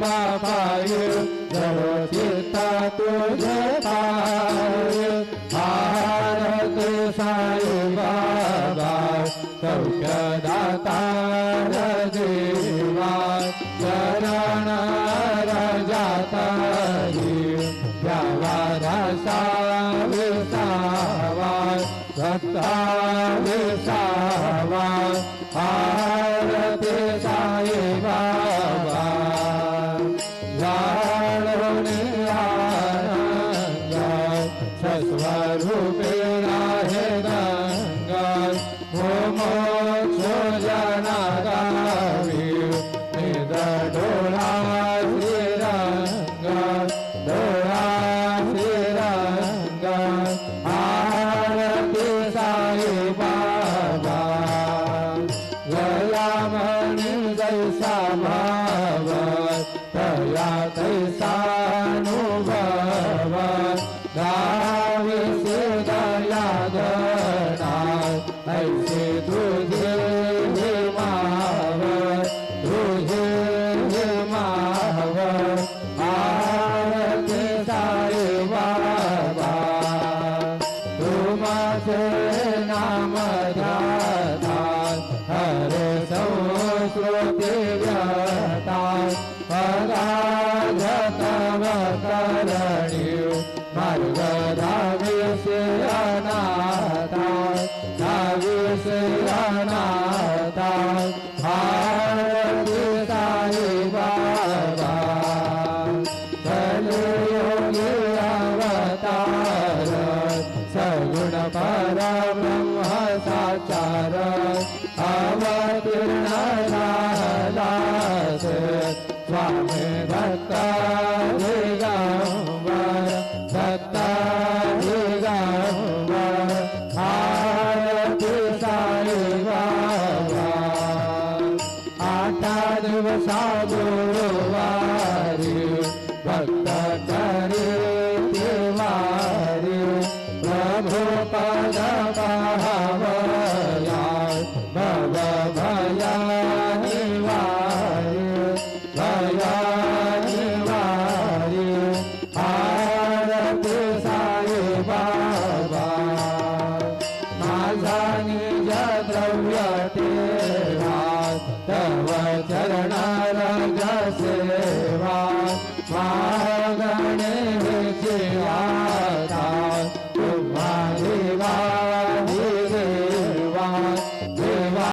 बापाय सर्व चित्ता तुझे पाय आरती साई बाबा सौख्यदाता देवा शरण रजाता द्यावा रसा विसावा भक्ता विसावा आरती साई बाबा जाणून आनंद स्वरूपे आहे गंगा हो मोक्ष जना गावी निद डोळा श्रीरंग डोळा श्रीरंग आरती साई बाबा गया मणि जैसा भाव तया तैसानुभव गावी दया गणा ऐसे तुझे माव तुझे माव आरती साई बाबा तुमचे नाम ध्याता हरे संस्कृती व्यता पदार्थव करणी मार्ग धाविसे अनाथा धाविसे अनाथा आरती साई बाबा कलियुगी अवतार सगुण परब्रह्म साचार अवतीर्ण झालास स्वामी भक्ता दिगंबर भक्ता दिगंबर आरती साई बाबा आठा दिवसा गुरुवारी भक्त करी तिवारी प्रभु पद पावया भव भया निवारी भया निवारी आरती साई बाबा माझा निज द्रव्य तेरा तव